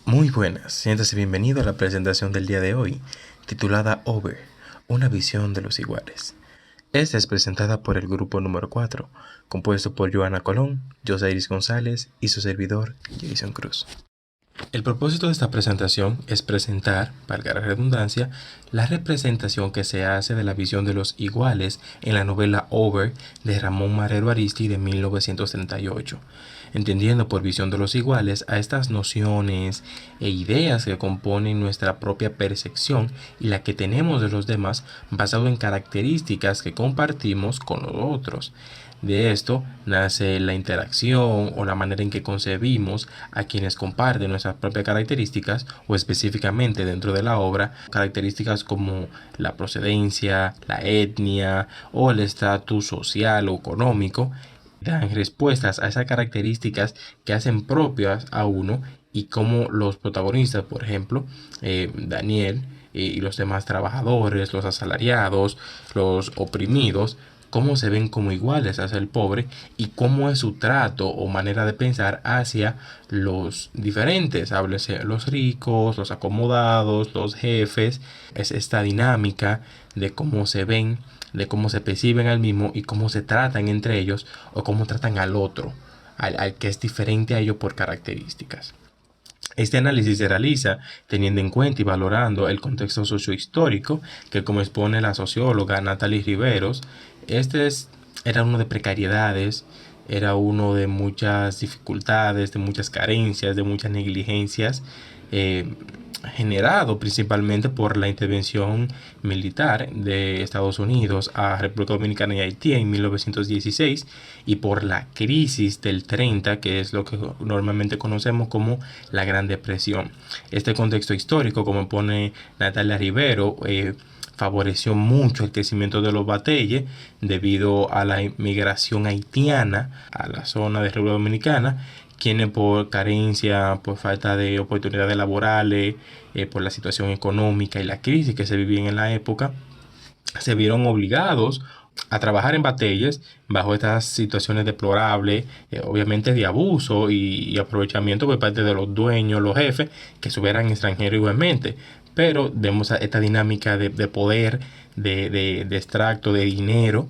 Muy buenas, siéntase bienvenido a la presentación del día de hoy, titulada Over, una visión de los iguales. Esta es presentada por el grupo número 4, compuesto por Joana Colón, Joseiris González y su servidor, Jason Cruz. El propósito de esta presentación es presentar, valga la redundancia, la representación que se hace de la visión de los iguales en la novela Over de Ramón Marrero Ariztí de 1938, entendiendo por visión de los iguales a estas nociones e ideas que componen nuestra propia percepción y la que tenemos de los demás basado en características que compartimos con los otros. De esto nace la interacción o la manera en que concebimos a quienes comparten nuestras propias características o específicamente dentro de la obra, características como la procedencia, la etnia o el estatus social o económico, dan respuestas a esas características que hacen propias a uno y como los protagonistas, por ejemplo, Daniel y los demás trabajadores, los asalariados, los oprimidos, cómo se ven como iguales hacia el pobre y cómo es su trato o manera de pensar hacia los diferentes, háblese los ricos, los acomodados, los jefes, es esta dinámica de cómo se ven, de cómo se perciben al mismo y cómo se tratan entre ellos o cómo tratan al otro, al que es diferente a ellos por características. Este análisis se realiza teniendo en cuenta y valorando el contexto sociohistórico que, como expone la socióloga Natalie Riveros, era uno de precariedades, era uno de muchas dificultades, de muchas carencias, de muchas negligencias, eh, generado principalmente por la intervención militar de Estados Unidos a República Dominicana y Haití en 1916 y por la crisis del 30, que es lo que normalmente conocemos como la Gran Depresión. Este contexto histórico, como pone Natalia Rivero, favoreció mucho el crecimiento de los batalles debido a la inmigración haitiana a la zona de República Dominicana, quienes por carencia, por falta de oportunidades laborales, por la situación económica y la crisis que se vivía en la época, se vieron obligados a trabajar en batallas bajo estas situaciones deplorables, obviamente de abuso y aprovechamiento por parte de los dueños, los jefes, que subieran extranjeros igualmente. Pero vemos esta dinámica de poder, de extracto, de dinero.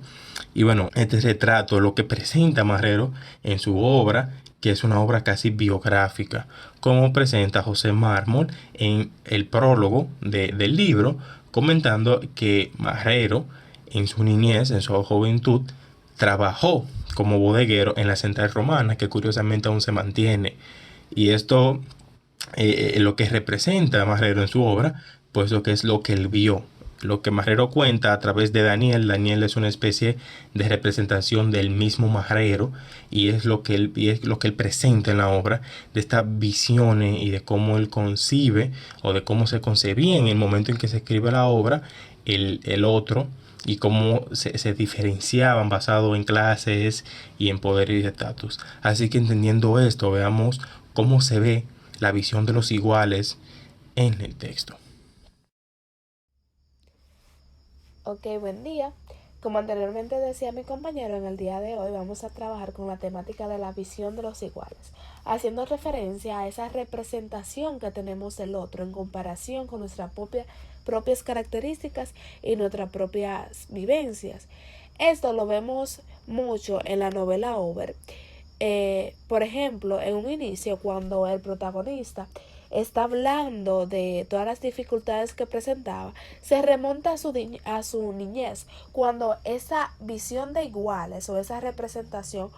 Y bueno, este retrato, lo que presenta Marrero en su obra, que es una obra casi biográfica, como presenta José Mármol en el prólogo del libro, comentando que Marrero en su niñez, en su juventud, trabajó como bodeguero en la central romana, que curiosamente aún se mantiene. Y esto lo que representa Marrero en su obra, pues lo que es lo que él vio. Lo que Marrero cuenta a través de Daniel. Daniel es una especie de representación del mismo Marrero y es lo que él presenta en la obra, de estas visiones y de cómo él concibe o de cómo se concebía en el momento en que se escribe la obra el otro y cómo se diferenciaban basado en clases y en poder y estatus. Así que entendiendo esto, veamos cómo se ve la visión de los iguales en el texto. Ok, buen día. Como anteriormente decía mi compañero, en el día de hoy vamos a trabajar con la temática de la visión de los iguales, haciendo referencia a esa representación que tenemos del otro en comparación con nuestras propias características y nuestras propias vivencias. Esto lo vemos mucho en la novela Over. Por ejemplo, en un inicio, cuando el protagonista está hablando de todas las dificultades que presentaba, se remonta a su niñez, cuando esa visión de iguales o esa representación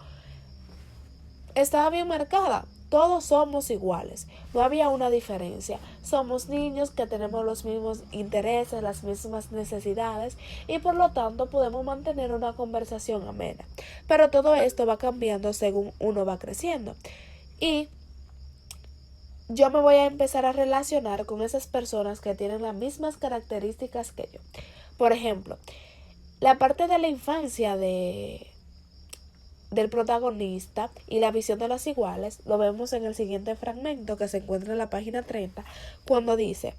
estaba bien marcada. Todos somos iguales, no había una diferencia. Somos niños que tenemos los mismos intereses, las mismas necesidades y por lo tanto podemos mantener una conversación amena. Pero todo esto va cambiando según uno va creciendo. Y yo me voy a empezar a relacionar con esas personas que tienen las mismas características que yo. Por ejemplo, la parte de la infancia del protagonista y la visión de los iguales lo vemos en el siguiente fragmento que se encuentra en la página 30, cuando dice: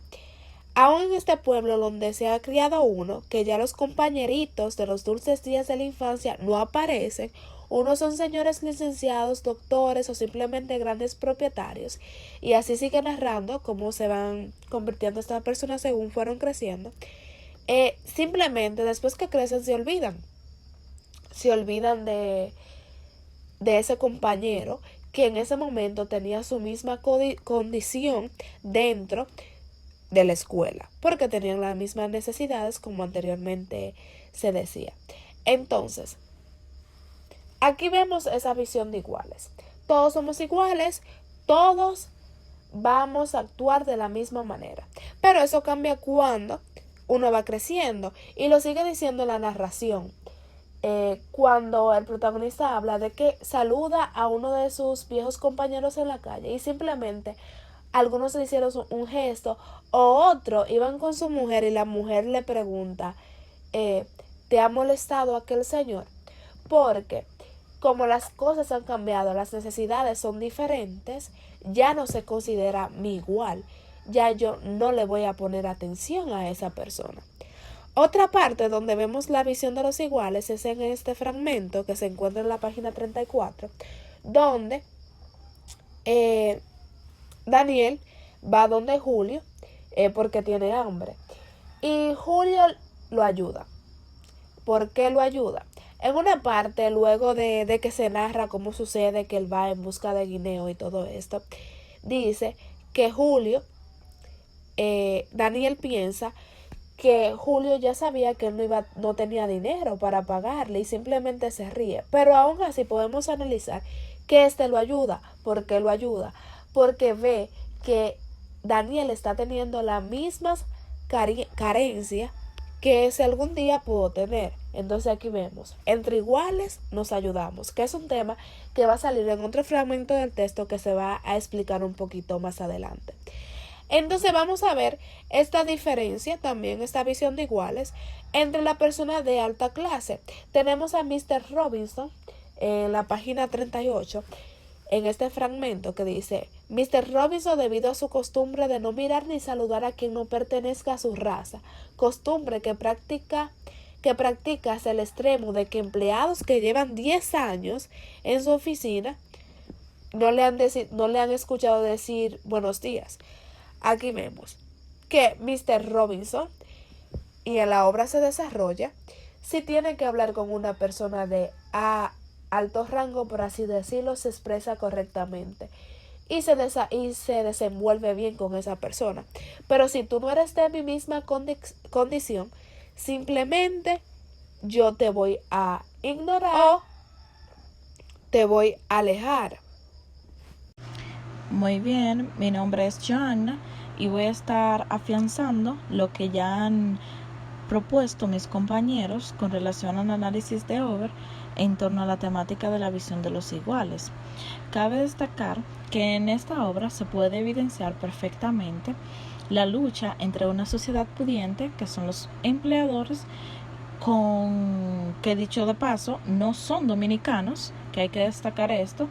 aún en este pueblo donde se ha criado uno, que ya los compañeritos de los dulces días de la infancia no aparecen, Unos son señores licenciados, doctores o simplemente grandes propietarios. Y así sigue narrando cómo se van convirtiendo estas personas según fueron creciendo. Simplemente después que crecen se olvidan de ese compañero que en ese momento tenía su misma condición dentro de la escuela, porque tenían las mismas necesidades como anteriormente se decía. Entonces, aquí vemos esa visión de iguales. Todos somos iguales, todos vamos a actuar de la misma manera. Pero eso cambia cuando uno va creciendo y lo sigue diciendo la narración. Cuando el protagonista habla de que saluda a uno de sus viejos compañeros en la calle y simplemente algunos le hicieron un gesto o otro iban con su mujer y la mujer le pregunta, ¿te ha molestado aquel señor? Porque como las cosas han cambiado, las necesidades son diferentes, ya no se considera mi igual, ya yo no le voy a poner atención a esa persona. Otra parte donde vemos la visión de los iguales es en este fragmento que se encuentra en la página 34, donde Daniel va donde Julio porque tiene hambre. Y Julio lo ayuda. ¿Por qué lo ayuda? En una parte, luego de que se narra cómo sucede que él va en busca de guineo y todo esto, dice que Daniel piensa que Julio ya sabía que él no tenía dinero para pagarle y simplemente se ríe. Pero aún así podemos analizar que lo ayuda. ¿Por qué lo ayuda? Porque ve que Daniel está teniendo las mismas carencias que si algún día pudo tener. Entonces aquí vemos, entre iguales nos ayudamos, que es un tema que va a salir en otro fragmento del texto que se va a explicar un poquito más adelante. Entonces vamos a ver esta diferencia, también esta visión de iguales, entre la persona de alta clase. Tenemos a Mr. Robinson en la página 38, en este fragmento que dice, Mr. Robinson, debido a su costumbre de no mirar ni saludar a quien no pertenezca a su raza, costumbre que practica hasta el extremo de que empleados que llevan 10 años en su oficina no le han escuchado decir buenos días. Aquí vemos que Mr. Robinson, y en la obra se desarrolla, si tiene que hablar con una persona de alto rango, por así decirlo, se expresa correctamente y se desenvuelve bien con esa persona. Pero si tú no eres de mi misma condición, simplemente yo te voy a ignorar o te voy a alejar. Muy bien, mi nombre es Joanna y voy a estar afianzando lo que ya han propuesto mis compañeros con relación al análisis de Ober en torno a la temática de la visión de los iguales. Cabe destacar que en esta obra se puede evidenciar perfectamente la lucha entre una sociedad pudiente, que son los empleadores, que dicho de paso no son dominicanos, que hay que destacar esto,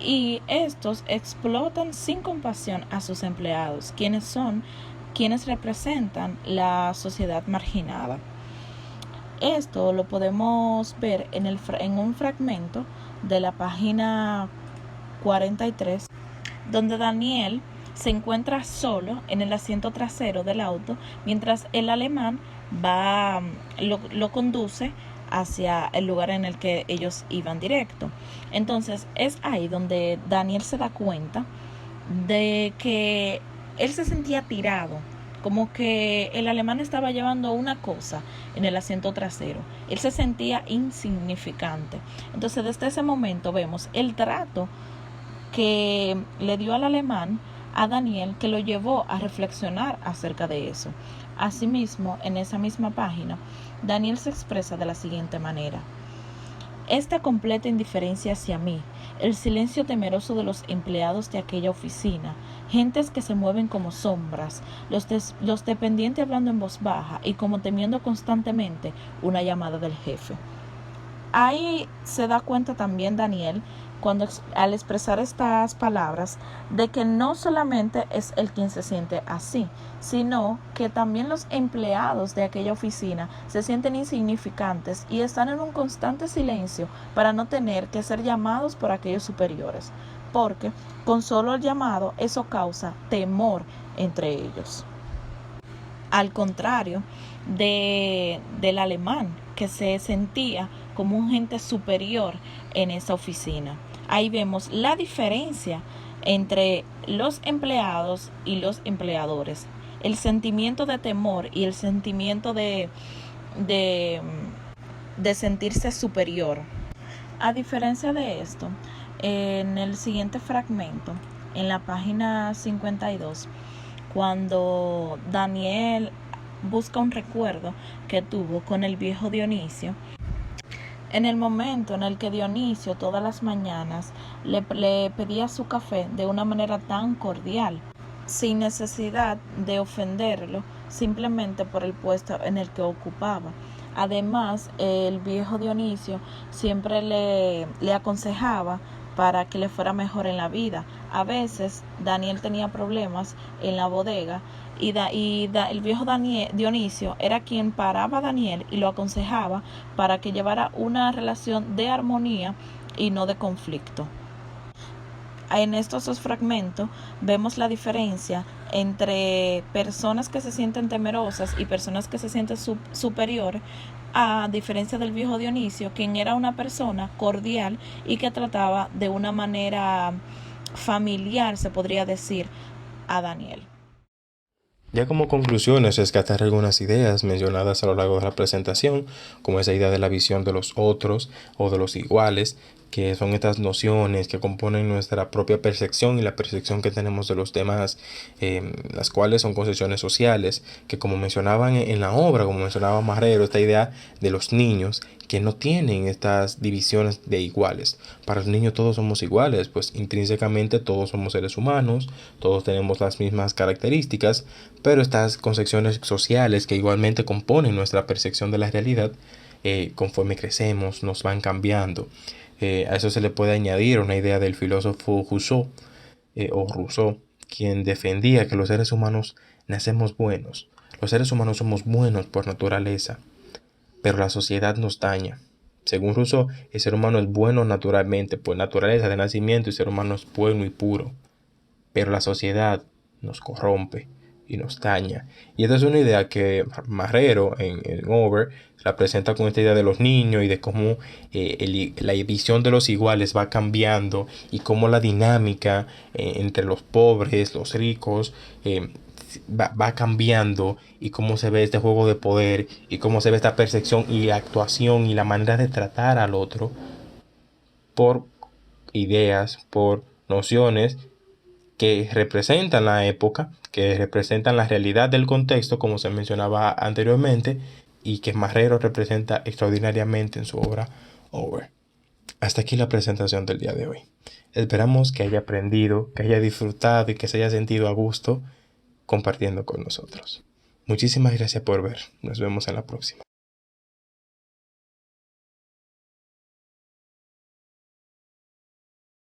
y estos explotan sin compasión a sus empleados, quienes representan la sociedad marginada. Esto lo podemos ver en un fragmento de la página 43, donde Daniel se encuentra solo en el asiento trasero del auto mientras el alemán lo conduce hacia el lugar en el que ellos iban directo. Entonces es ahí donde Daniel se da cuenta de que él se sentía tirado, como que el alemán estaba llevando una cosa en el asiento trasero. Él se sentía insignificante. Entonces desde ese momento vemos el trato que le dio al alemán a Daniel, que lo llevó a reflexionar acerca de eso. Asimismo, en esa misma página, Daniel se expresa de la siguiente manera: esta completa indiferencia hacia mí, el silencio temeroso de los empleados de aquella oficina, gentes que se mueven como sombras, los dependientes hablando en voz baja y como temiendo constantemente una llamada del jefe. Ahí se da cuenta también Daniel al expresar estas palabras, de que no solamente es el quien se siente así, sino que también los empleados de aquella oficina se sienten insignificantes y están en un constante silencio para no tener que ser llamados por aquellos superiores, porque con solo el llamado eso causa temor entre ellos. Al contrario del alemán, que se sentía como un ente superior en esa oficina. Ahí vemos la diferencia entre los empleados y los empleadores. El sentimiento de temor y el sentimiento de sentirse superior. A diferencia de esto, en el siguiente fragmento, en la página 52, cuando Daniel busca un recuerdo que tuvo con el viejo Dionisio, en el momento en el que Dionisio todas las mañanas le pedía su café de una manera tan cordial, sin necesidad de ofenderlo, simplemente por el puesto en el que ocupaba. Además, el viejo Dionisio siempre le aconsejaba para que le fuera mejor en la vida. A veces Daniel tenía problemas en la bodega y el viejo Dionisio era quien paraba a Daniel y lo aconsejaba para que llevara una relación de armonía y no de conflicto. En estos dos fragmentos vemos la diferencia entre personas que se sienten temerosas y personas que se sienten superiores, a diferencia del viejo Dionisio, quien era una persona cordial y que trataba de una manera familiar, se podría decir, a Daniel. Ya como conclusiones, rescatar algunas ideas mencionadas a lo largo de la presentación, como esa idea de la visión de los otros o de los iguales, que son estas nociones que componen nuestra propia percepción y la percepción que tenemos de los demás, las cuales son concepciones sociales, que como mencionaban en la obra, como mencionaba Marrero, esta idea de los niños que no tienen estas divisiones de iguales. Para los niños todos somos iguales, pues intrínsecamente todos somos seres humanos, todos tenemos las mismas características, pero estas concepciones sociales que igualmente componen nuestra percepción de la realidad, conforme crecemos, nos van cambiando. A eso se le puede añadir una idea del filósofo Rousseau, quien defendía que los seres humanos nacemos buenos. Los seres humanos somos buenos por naturaleza, pero la sociedad nos daña. Según Rousseau, el ser humano es bueno naturalmente, por naturaleza de nacimiento, el ser humano es bueno y puro, pero la sociedad nos corrompe y nos daña. Y esta es una idea que Marrero en Over la presenta con esta idea de los niños y de cómo la visión de los iguales va cambiando y cómo la dinámica entre los pobres, los ricos, va cambiando, y cómo se ve este juego de poder y cómo se ve esta percepción y actuación y la manera de tratar al otro por ideas, por nociones que representan la época, que representan la realidad del contexto, como se mencionaba anteriormente, y que Marrero representa extraordinariamente en su obra Over. Hasta aquí la presentación del día de hoy. Esperamos que haya aprendido, que haya disfrutado y que se haya sentido a gusto compartiendo con nosotros. Muchísimas gracias por ver. Nos vemos en la próxima.